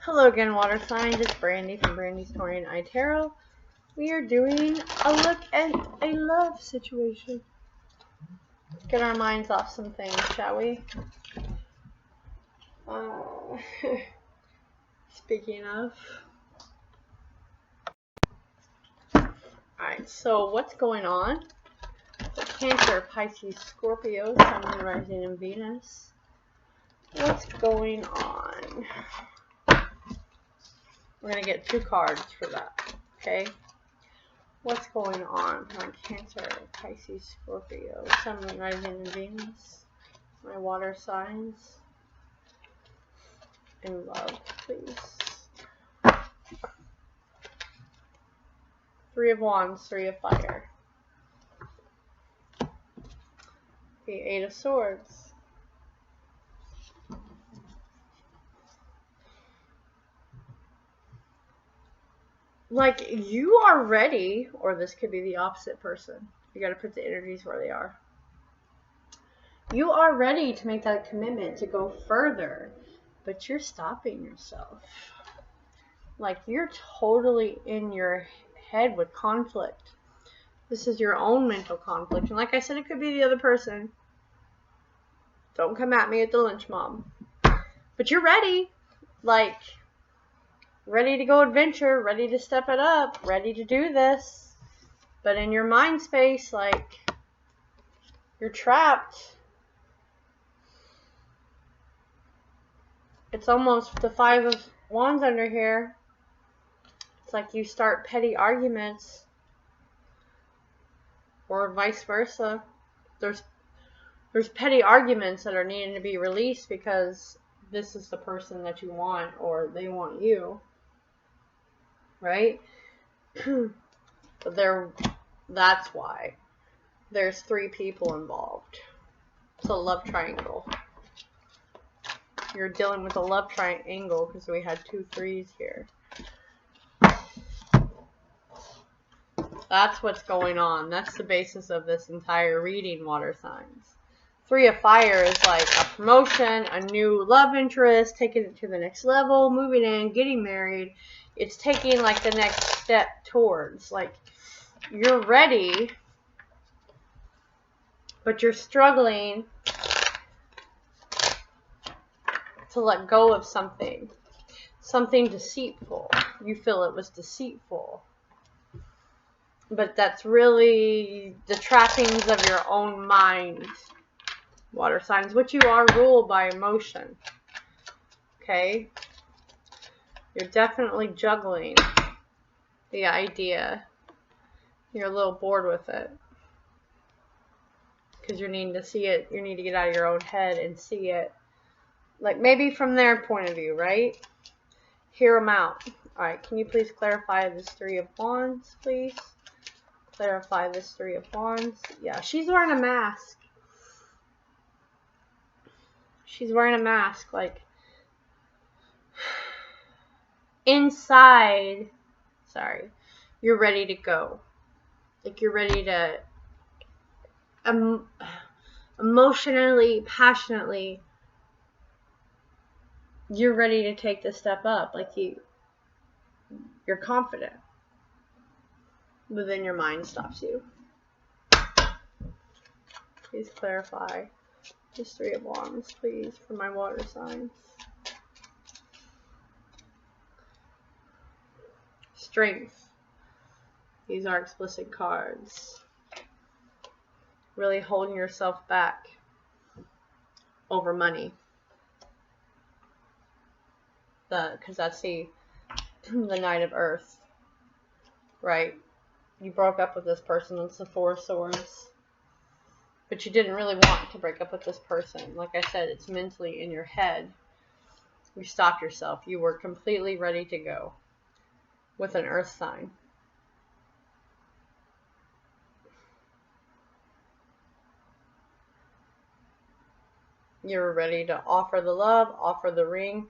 Hello again, water signs. It's Brandy from Brandy's Torian Eye Tarot. We are doing a look at a love situation. Let's get our minds off some things, shall we? Speaking of. Alright, so what's going on? Cancer, Pisces, Scorpio, Sun, Moon, Rising, and Venus. What's going on? We're going to get 2 cards for that, okay? What's going on? Cancer, Pisces, Scorpio, Sun, Moon, Rising, and Venus. My water signs. In love, please. 3 of Wands, 3 of Fire. The 8 of Swords. Like, you are ready, or this could be the opposite person. You got to put the energies where they are. You are ready to make that commitment to go further, but you're stopping yourself. Like, you're totally in your head with conflict. This is your own mental conflict. And like I said, it could be the other person. Don't come at me at the lynch mob. But you're ready. Like, ready to go adventure, ready to step it up, ready to do this. But in your mind space, like, you're trapped. It's almost the 5 of Wands under here. It's like you start petty arguments. Or vice versa. There's petty arguments that are needing to be released because this is the person that you want or they want you. Right? But that's why. There's 3 people involved. It's a love triangle. You're dealing with a love triangle because we had 2 3s here. That's what's going on. That's the basis of this entire reading, water signs. 3 of Fire is like a promotion, a new love interest, taking it to the next level, moving in, getting married. It's taking like the next step towards, like, you're ready, but you're struggling to let go of something deceitful. You feel it was deceitful. But that's really the trappings of your own mind, water signs, which you are ruled by emotion. Okay? You're definitely juggling the idea. You're a little bored with it. Because you're needing to see it. You need to get out of your own head and see it. Like, maybe from their point of view, right? Hear them out. Alright, can you please clarify this 3 of Wands, please? Clarify this 3 of Wands. Yeah, she's wearing a mask. She's wearing a mask, like, inside, you're ready to go. Like, you're ready to emotionally, passionately, you're ready to take the step up. Like, you're confident. But then your mind stops you. Please clarify this 3 of Wands, please, for my water signs. Strength. These are explicit cards. Really holding yourself back over money. Because that's the Knight of Earth. Right? You broke up with this person. It's the 4 of Swords. But you didn't really want to break up with this person. Like I said, it's mentally in your head. You stopped yourself. You were completely ready to go with an earth sign. You were ready to offer the love, offer the ring,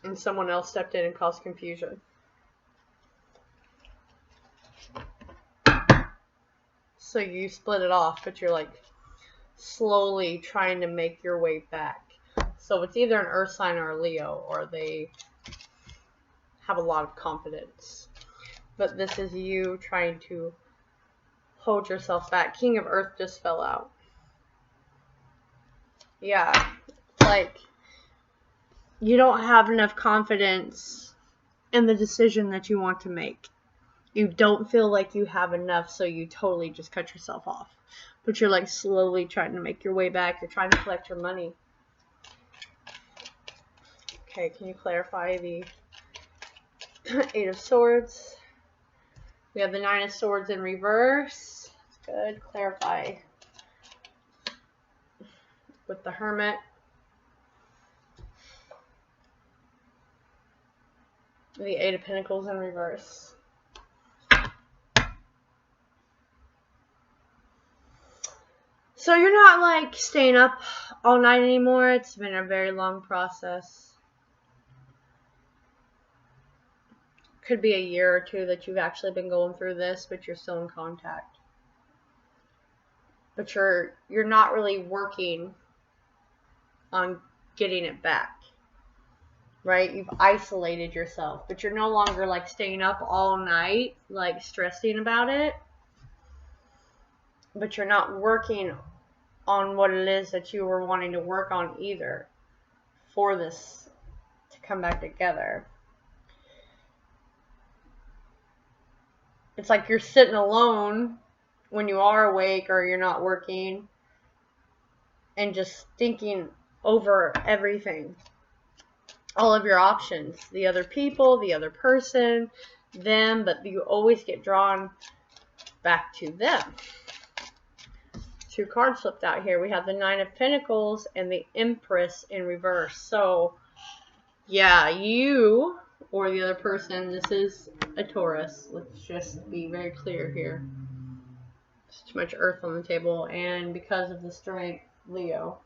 and someone else stepped in and caused confusion. So you split it off, but you're like slowly trying to make your way back. So it's either an earth sign or a Leo, or they have a lot of confidence. But this is you trying to hold yourself back. King of Earth just fell out. Yeah, like you don't have enough confidence in the decision that you want to make. You don't feel like you have enough, so you totally just cut yourself off. But you're like slowly trying to make your way back. You're trying to collect your money. Okay, can you clarify the Eight of Swords? We have the Nine of Swords in reverse. Good. Clarify with the Hermit. The Eight of Pentacles in reverse. So you're not like staying up all night anymore. It's been a very long process. Could be a year or two that you've actually been going through this, but you're still in contact. But you're not really working on getting it back. Right? You've isolated yourself, but you're no longer like staying up all night, like stressing about it. But you're not working on what it is that you were wanting to work on either for this to come back together. It's like you're sitting alone when you are awake or you're not working and just thinking over everything. All of your options, the other people, the other person, them, but you always get drawn back to them. Two cards flipped out here. We have the Nine of Pentacles and the Empress in reverse. So, yeah, you or the other person, this is a Taurus. Let's just be very clear here. There's too much earth on the table, and because of the strength, Leo.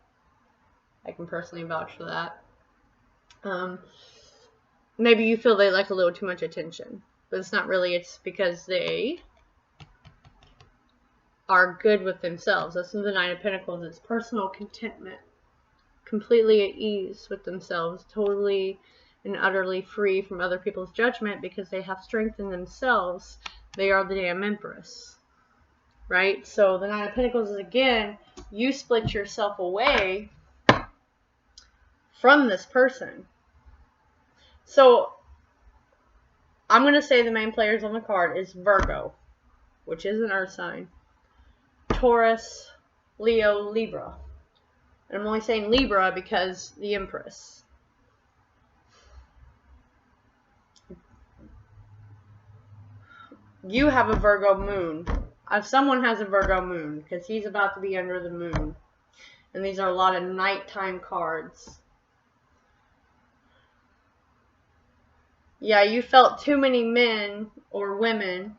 I can personally vouch for that. Maybe you feel they like a little too much attention, but it's not really. It's because they are good with themselves. That's the Nine of Pentacles. It's personal contentment, completely at ease with themselves, totally and utterly free from other people's judgment because they have strength in themselves. They are the damn Empress, right? So the Nine of Pentacles is, again, you split yourself away from this person. So I'm going to say the main players on the card is Virgo, which is an earth sign, Taurus, Leo, Libra. And I'm only saying Libra because the Empress. You have a Virgo moon. Someone has a Virgo moon because he's about to be under the moon. And these are a lot of nighttime cards. Yeah, you felt too many men or women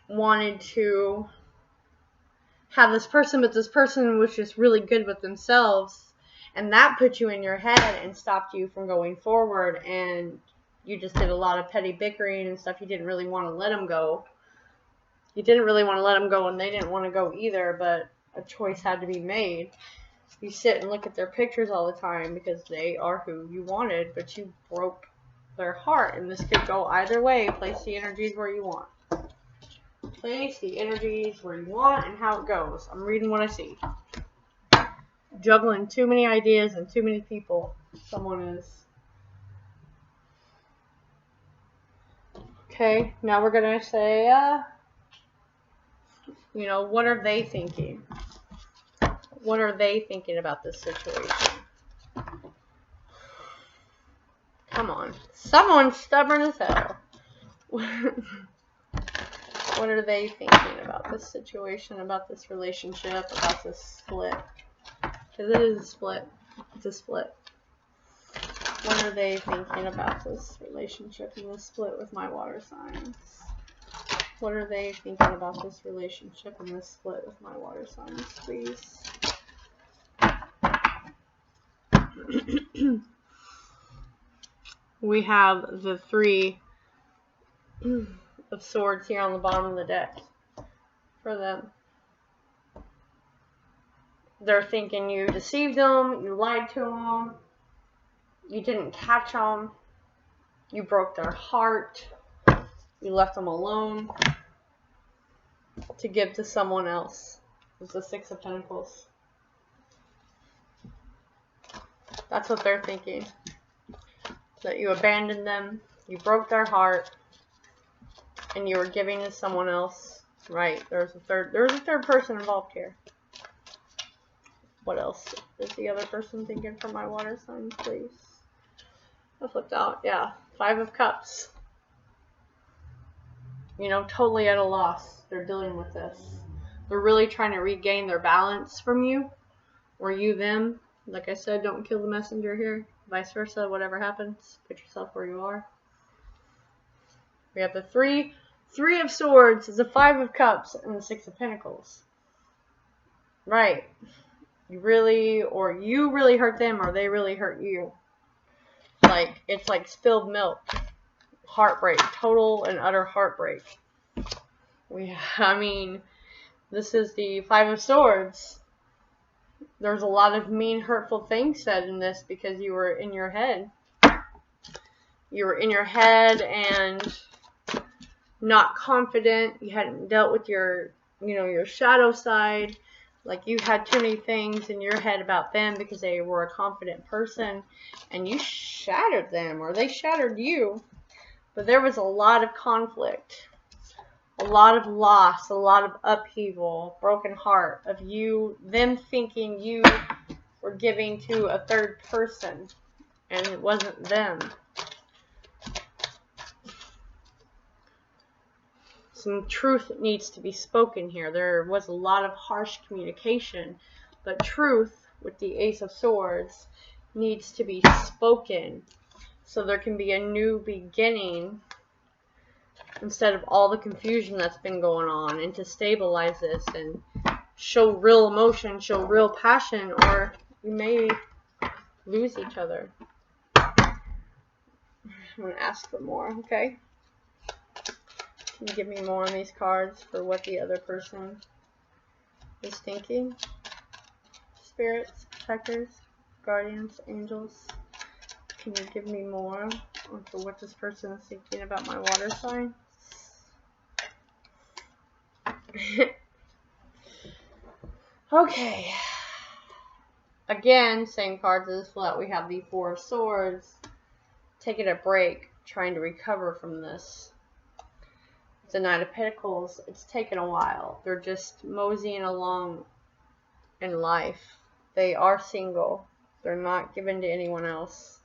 wanted to have this person, but this person was just really good with themselves, and that put you in your head and stopped you from going forward, and you just did a lot of petty bickering and stuff. You didn't really want to let them go. You didn't really want to let them go, and they didn't want to go either, but a choice had to be made. You sit and look at their pictures all the time because they are who you wanted, but you broke their heart, and this could go either way. Place the energies where you want. Place the energies where you want and how it goes. I'm reading what I see. Juggling too many ideas and too many people. Someone is. Okay, now we're going to say, what are they thinking? What are they thinking about this situation? Come on. Someone's stubborn as hell. What are they thinking about this situation, about this relationship, about this split? Because it is a split. It's a split. What are they thinking about this relationship and this split with my water signs? What are they thinking about this relationship and this split with my water signs, please? We have the Three of Swords here on the bottom of the deck for them. They're thinking you deceived them, you lied to them, you didn't catch them, You broke their heart. You left them alone to give to someone else. It's the Six of Pentacles. That's what they're thinking. That you abandoned them, you broke their heart, and you were giving to someone else. Right, there's a third person involved here. What else is the other person thinking for my water signs, please? I flipped out. Yeah, Five of Cups. You know, totally at a loss. They're dealing with this. They're really trying to regain their balance from you, or you them. Like I said, don't kill the messenger here. Vice versa, whatever happens, put yourself where you are. We have the Three of Swords, the Five of Cups, and the Six of Pentacles. Right. You really hurt them, or they really hurt you. Like, it's like spilled milk. Heartbreak. Total and utter heartbreak. I mean, this is the Five of Swords. There's a lot of mean, hurtful things said in this because you were in your head. You were in your head and not confident. You hadn't dealt with your, your shadow side. Like, you had too many things in your head about them because they were a confident person, and you shattered them, or they shattered you. But there was a lot of conflict, a lot of loss, a lot of upheaval, broken heart of them thinking you were giving to a third person, and it wasn't them. Some truth needs to be spoken here. There was a lot of harsh communication, but truth with the Ace of Swords needs to be spoken so there can be a new beginning instead of all the confusion that's been going on, and to stabilize this and show real emotion, show real passion, or you may lose each other. I'm going to ask for more, okay? Can you give me more on these cards for what the other person is thinking? Spirits, protectors, guardians, angels. Can you give me more for what this person is thinking about my water sign? Okay. Again, same cards as flat. We have the Four of Swords. Taking a break, trying to recover from this. The Knight of Pentacles. It's taken a while. They're just moseying along in life. They are single. They're not given to anyone else.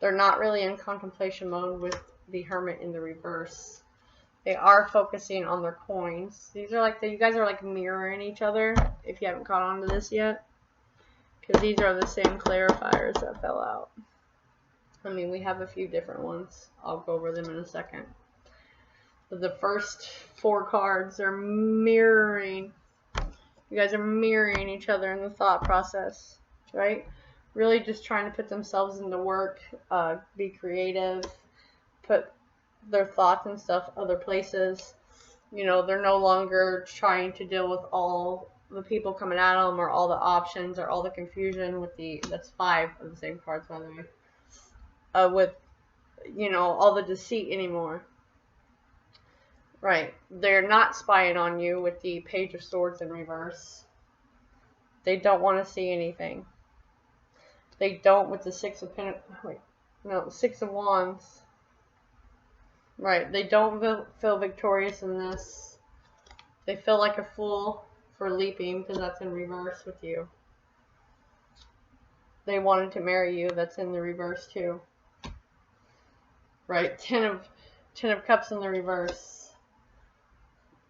They're not really in contemplation mode with the Hermit in the reverse. They are focusing on their coins. These are like, you guys are like mirroring each other, if you haven't caught on to this yet. Because these are the same clarifiers that fell out. I mean, we have a few different ones. I'll go over them in a second. But the first four cards are mirroring. You guys are mirroring each other in the thought process, right? Really just trying to put themselves into work, be creative, put their thoughts and stuff other places. You know, they're no longer trying to deal with all the people coming at them, or all the options, or all the confusion with that's five of the same cards, by the way. With, all the deceit anymore. Right. They're not spying on you with the Page of Swords in reverse. They don't want to see anything. They don't with the Six of Six of Wands. Right. They don't feel victorious in this. They feel like a fool for leaping, because that's in reverse with you. They wanted to marry you. That's in the reverse too. Right. Ten of Cups in the reverse.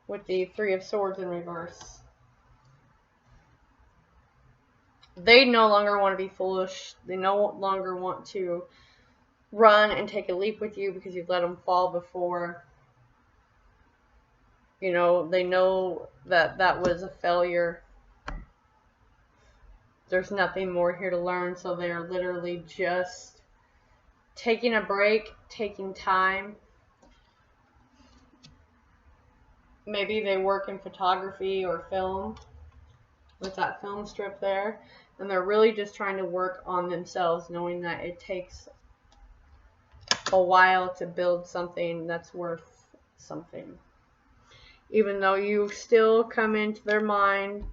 With the Three of Swords in reverse. They no longer want to be foolish. They no longer want to run and take a leap with you because you've let them fall before. They know that was a failure. There's nothing more here to learn, so they are literally just taking a break, taking time. Maybe they work in photography or film with that film strip there. And they're really just trying to work on themselves, knowing that it takes a while to build something that's worth something. Even though you still come into their mind,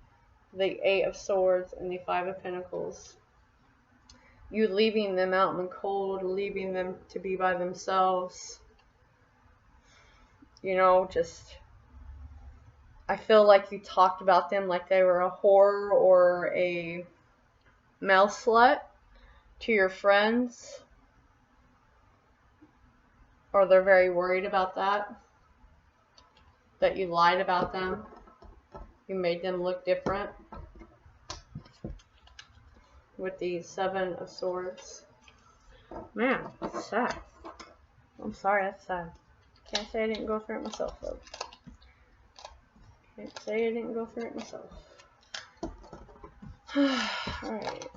the 8 of Swords and the 5 of Pentacles. You leaving them out in the cold, leaving them to be by themselves. You know, just, I feel like you talked about them like they were a whore or a male slut to your friends. Or they're very worried about that. That you lied about them. You made them look different. With the 7 of Swords. Man, that's sad. I'm sorry, that's sad. Can't say I didn't go through it myself, though. Can't say I didn't go through it myself. Alright.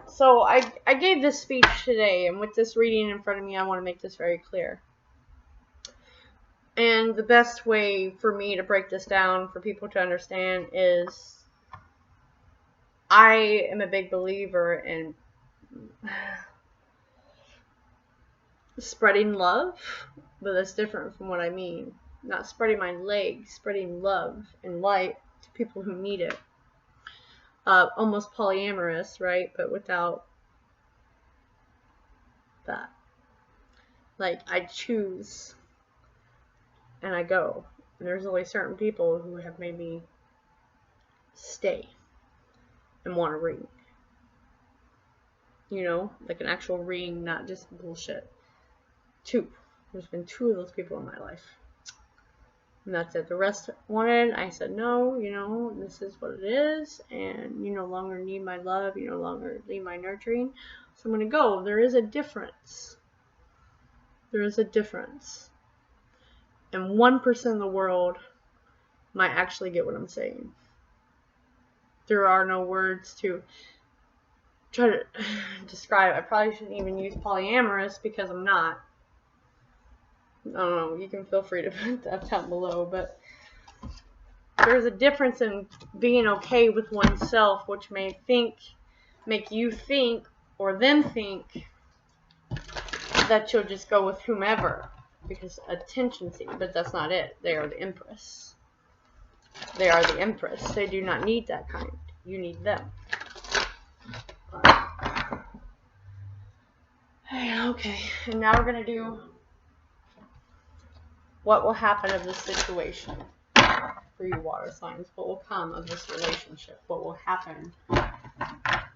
So, I gave this speech today, and with this reading in front of me, I want to make this very clear. And the best way for me to break this down for people to understand is I am a big believer in spreading love, but that's different from what I mean. Not spreading my legs, spreading love and light to people who need it. Almost polyamorous, right? But without that. Like, I choose and I go. And there's only certain people who have made me stay and want a ring. You know, like an actual ring, not just bullshit. 2. There's been 2 of those people in my life. And that's it. The rest wanted, I said, no, you know, this is what it is. And you no longer need my love. You no longer need my nurturing. So I'm going to go. There is a difference. There is a difference. And 1% of the world might actually get what I'm saying. There are no words to try to describe. I probably shouldn't even use polyamorous because I'm not. I don't know, you can feel free to put that down below, but there's a difference in being okay with oneself, which may make you think, or them think, that you'll just go with whomever, because attention seeking, but that's not it. They are the Empress. They are the Empress. They do not need that kind. You need them. Okay, and now we're going to do what will happen of this situation for you water signs. What will come of this relationship? What will happen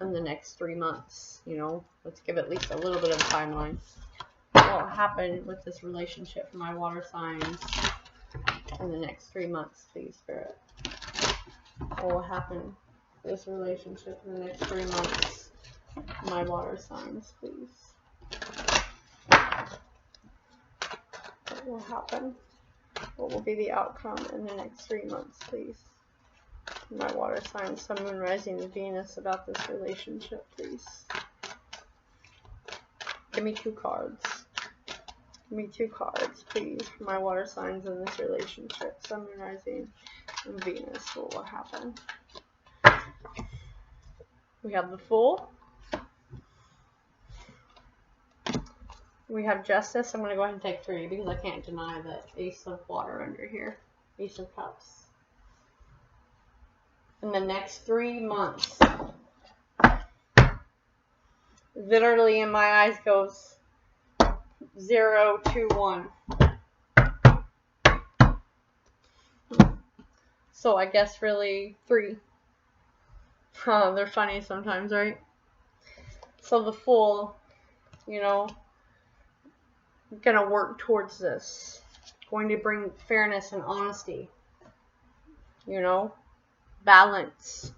in the next 3 months? You know, let's give at least a little bit of a timeline. What will happen with this relationship for my water signs in the next 3 months, please, Spirit? What will happen with this relationship in the next 3 months? My water signs, please. What will happen? What will be the outcome in the next 3 months, please? My water sign, Sun, Moon, Rising, and Venus about this relationship, please. Give me 2 cards. Give me 2 cards, please, for my water signs in this relationship. Sun, Moon, Rising, and Venus. What will happen? We have the Fool. We have Justice. I'm going to go ahead and take 3 because I can't deny the Ace of Water under here. Ace of Cups. In the next 3 months, literally in my eyes goes 0 to 1. So I guess really 3. They're funny sometimes, right? So the Fool, you know, gonna work towards this. Going to bring fairness and honesty. You know, balance.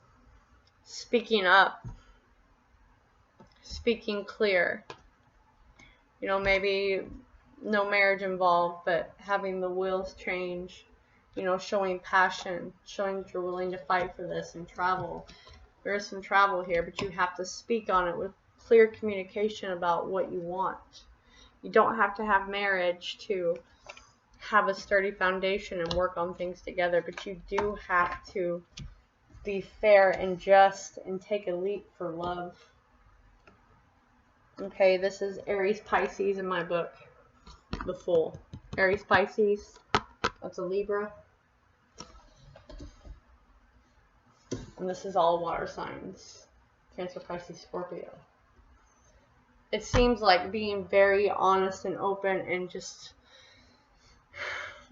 Speaking up. Speaking clear. You know, maybe no marriage involved, but having the wheels change. You know, showing passion. Showing that you're willing to fight for this and travel. There is some travel here, but you have to speak on it with clear communication about what you want. You don't have to have marriage to have a sturdy foundation and work on things together, but you do have to be fair and just and take a leap for love. Okay, this is Aries Pisces in my book. The Fool. Aries Pisces. That's a Libra. And this is all water signs. Cancer, Pisces, Scorpio. It seems like being very honest and open and just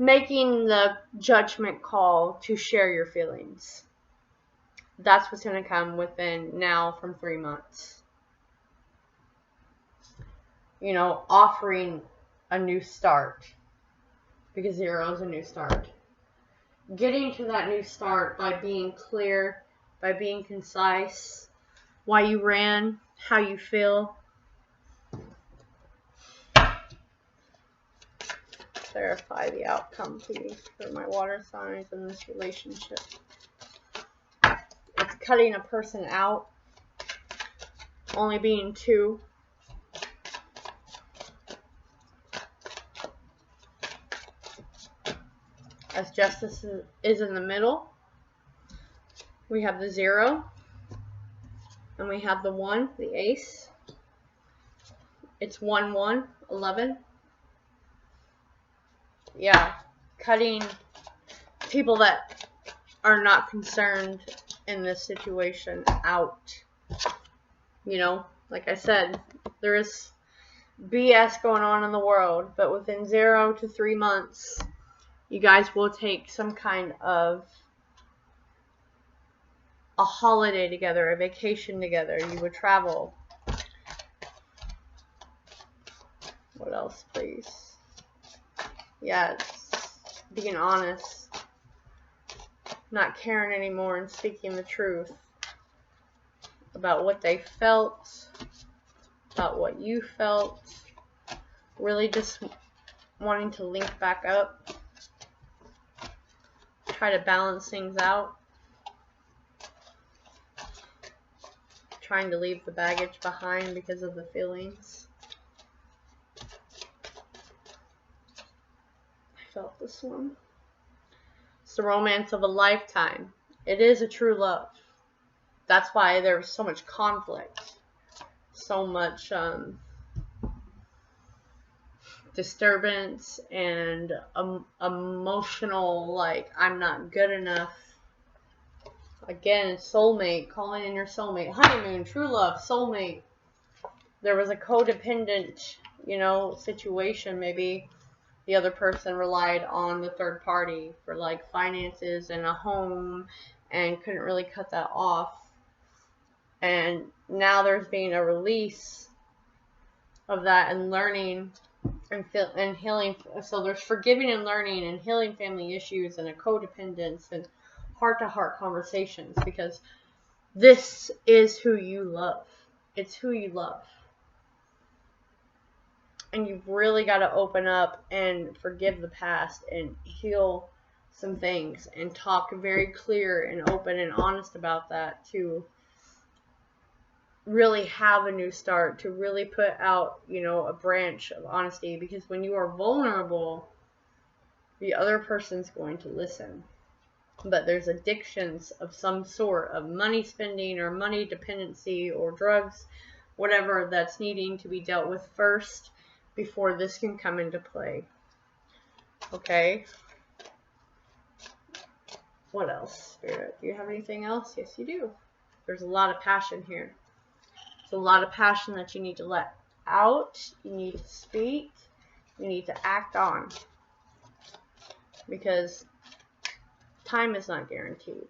making the judgment call to share your feelings. That's what's going to come within now from 3 months. You know, offering a new start. Because 0 is a new start. Getting to that new start by being clear, by being concise, why you ran, how you feel. Clarify the outcome, please, for my water signs in this relationship. It's cutting a person out, only being 2. As justice is in the middle, we have the 0, and we have the 1, the ace. It's 1, 1, 11. Yeah, cutting people that are not concerned in this situation out. You know, like I said, there is BS going on in the world, but within 0 to 3 months, you guys will take some kind of a holiday together, a vacation together. You would travel. What else, please? Yeah, it's being honest. Not caring anymore and speaking the truth about what they felt, about what you felt. Really just wanting to link back up. Try to balance things out. Trying to leave the baggage behind because of the feelings. I felt this one. It's the romance of a lifetime. It is a true love. That's why there's so much conflict. So much disturbance and emotional, like, I'm not good enough. Again, soulmate, calling in your soulmate. Honeymoon, true love, soulmate. There was a codependent, you know, situation. Maybe the other person relied on the third party for like finances and a home and couldn't really cut that off. And now there's being a release of that and learning and healing. So there's forgiving and learning and healing family issues and a codependence and heart-to-heart conversations, because this is who you love. It's who you love. And you've really got to open up and forgive the past and heal some things and talk very clear and open and honest about that to really have a new start, to really put out, you know, a branch of honesty. Because when you are vulnerable, the other person's going to listen. But there's addictions of some sort of money spending or money dependency or drugs, whatever, that's needing to be dealt with first before this can come into play. Okay. What else, Spirit? Do you have anything else? Yes, you do. There's a lot of passion here. It's a lot of passion that you need to let out. You need to speak. You need to act on. Because time is not guaranteed.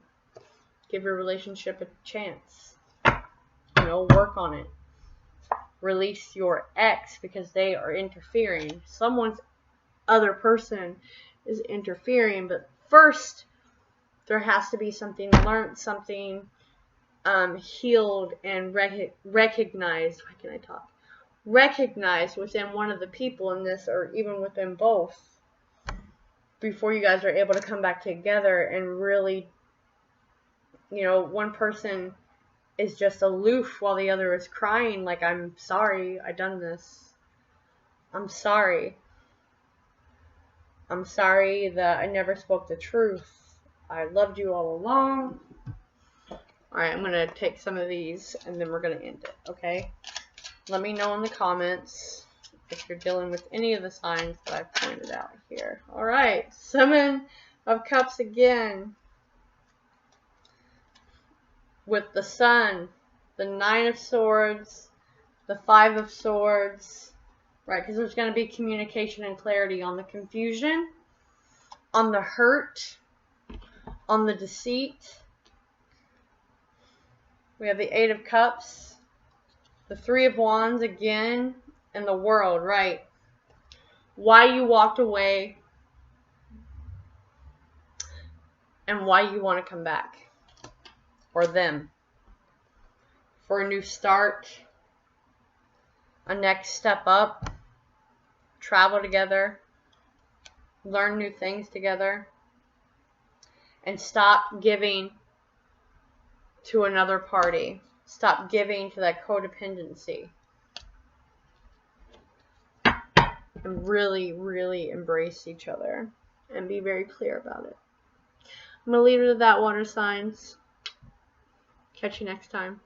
Give your relationship a chance. You know, work on it. Release your ex because they are interfering. Someone's other person is interfering, but first there has to be something learned, something healed and recognized. Why can't I talk? Recognized within one of the people in this, or even within both, before you guys are able to come back together and really, you know, one person is just aloof while the other is crying like, I'm sorry, I done this. I'm sorry. I'm sorry that I never spoke the truth. I loved you all along. Alright, I'm going to take some of these and then we're going to end it, okay? Let me know in the comments if you're dealing with any of the signs that I've pointed out here. All right, Seven of Cups again. With the Sun, the Nine of Swords, the Five of Swords, right? Because there's going to be communication and clarity on the confusion, on the hurt, on the deceit. We have the Eight of Cups, the Three of Wands again, and the World, right? Why you walked away and why you want to come back, or them, for a new start, a next step up, travel together, learn new things together, and stop giving to another party. Stop giving to that codependency. And really, really embrace each other and be very clear about it. I'm going to leave it at that, water signs. Catch you next time.